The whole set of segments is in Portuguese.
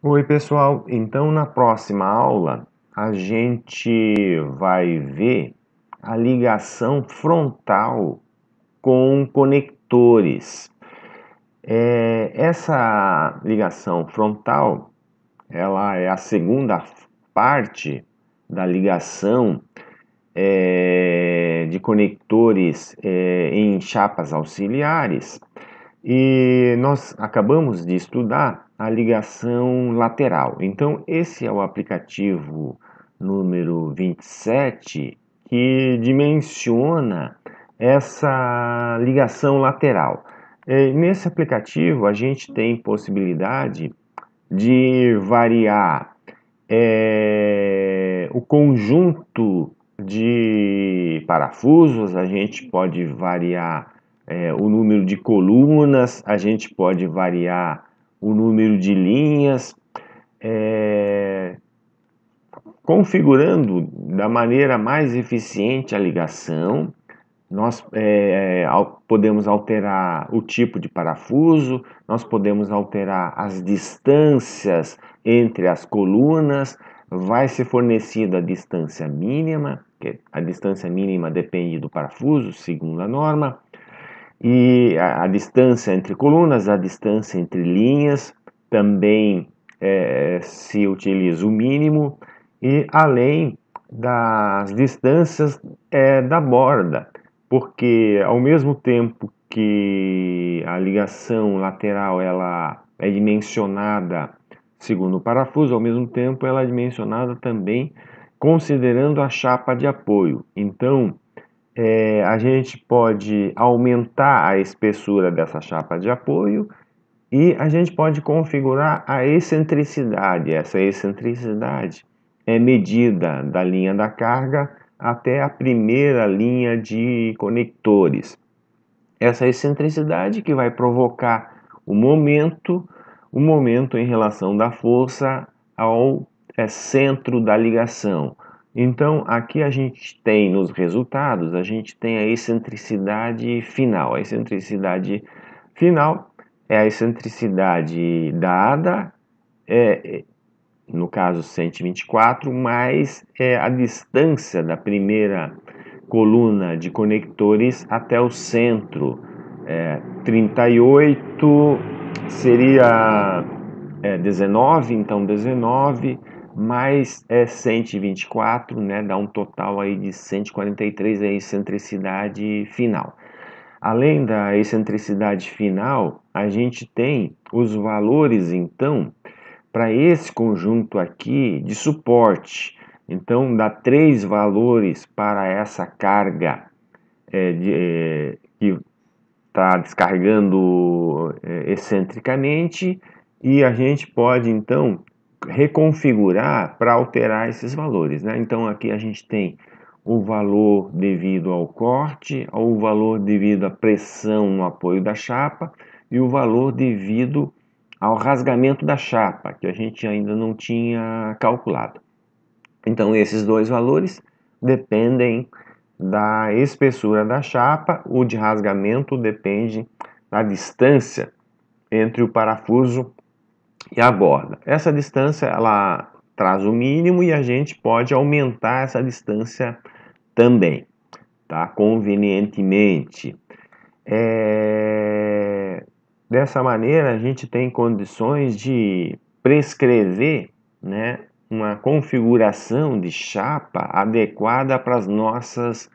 Oi, pessoal. Então, na próxima aula, a gente vai ver a ligação frontal com conectores. Essa ligação frontal, ela é a segunda parte da ligação de conectores em chapas auxiliares. E nós acabamos de estudar a ligação lateral. Então, esse é o aplicativo número 27 que dimensiona essa ligação lateral. Nesse aplicativo, a gente tem possibilidade de variar o conjunto de parafusos, a gente pode variar o número de colunas, a gente pode variar o número de linhas, configurando da maneira mais eficiente a ligação. Nós podemos alterar o tipo de parafuso, nós podemos alterar as distâncias entre as colunas, vai ser fornecida a distância mínima, que a distância mínima depende do parafuso, segundo a norma, e a distância entre colunas, a distância entre linhas, também se utiliza o mínimo, e além das distâncias da borda, porque ao mesmo tempo que a ligação lateral ela é dimensionada segundo o parafuso, ao mesmo tempo ela é dimensionada também considerando a chapa de apoio. Então, a gente pode aumentar a espessura dessa chapa de apoio e a gente pode configurar a excentricidade. Essa excentricidade é medida da linha da carga até a primeira linha de conectores. Essa excentricidade que vai provocar o momento em relação da força ao centro da ligação. Então, aqui a gente tem nos resultados, a gente tem a excentricidade final. A excentricidade final é a excentricidade dada, no caso 124, mais a distância da primeira coluna de conectores até o centro. 38 seria 19, então 19 mais 124, né, dá um total aí de 143, é a excentricidade final. Além da excentricidade final, a gente tem os valores, então, para esse conjunto aqui de suporte. Então, dá 3 valores para essa carga que está descarregando excentricamente, e a gente pode, então, reconfigurar para alterar esses valores, né? Então, aqui a gente tem o valor devido ao corte, o valor devido à pressão no apoio da chapa e o valor devido ao rasgamento da chapa, que a gente ainda não tinha calculado. Então, esses dois valores dependem da espessura da chapa, o de rasgamento depende da distância entre o parafuso e a borda. Essa distância ela traz o mínimo e a gente pode aumentar essa distância também, tá? Convenientemente. Dessa maneira a gente tem condições de prescrever, né, uma configuração de chapa adequada para as nossas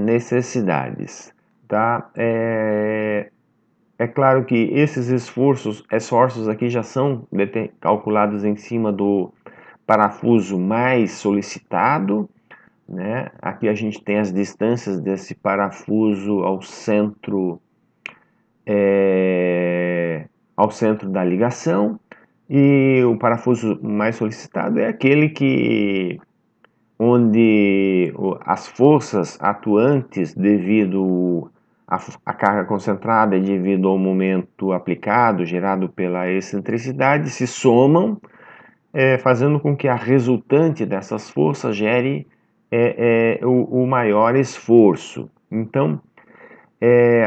necessidades, tá? É claro que esses esforços aqui já são calculados em cima do parafuso mais solicitado, né? Aqui a gente tem as distâncias desse parafuso ao centro da ligação, e o parafuso mais solicitado é aquele onde as forças atuantes devido à carga concentrada e devido ao momento aplicado gerado pela excentricidade se somam, fazendo com que a resultante dessas forças gere o maior esforço. Então,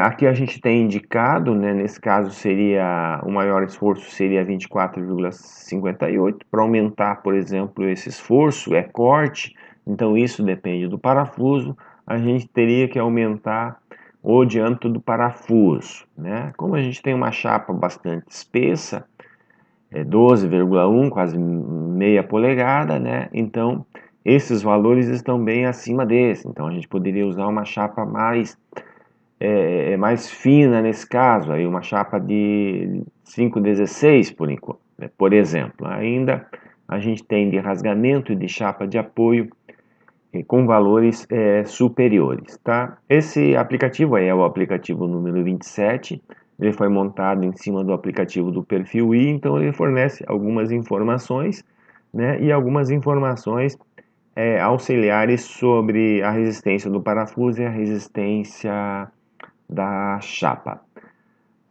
Aqui a gente tem indicado, né, nesse caso seria o maior esforço seria 24,58. Para aumentar, por exemplo, esse esforço é corte, então isso depende do parafuso. A gente teria que aumentar o diâmetro do parafuso, né? Como a gente tem uma chapa bastante espessa, 12,1, quase meia polegada, né? Então esses valores estão bem acima desse. Então a gente poderia usar uma chapa mais fina nesse caso, aí uma chapa de 5,16 por exemplo. Ainda a gente tem de rasgamento e de chapa de apoio com valores superiores, tá? Esse aplicativo aí é o aplicativo número 27, ele foi montado em cima do aplicativo do Perfil I, então ele fornece algumas informações, né, e algumas informações auxiliares sobre a resistência do parafuso e a resistência da chapa.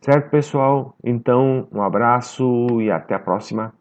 Certo, pessoal? Então, um abraço e até a próxima.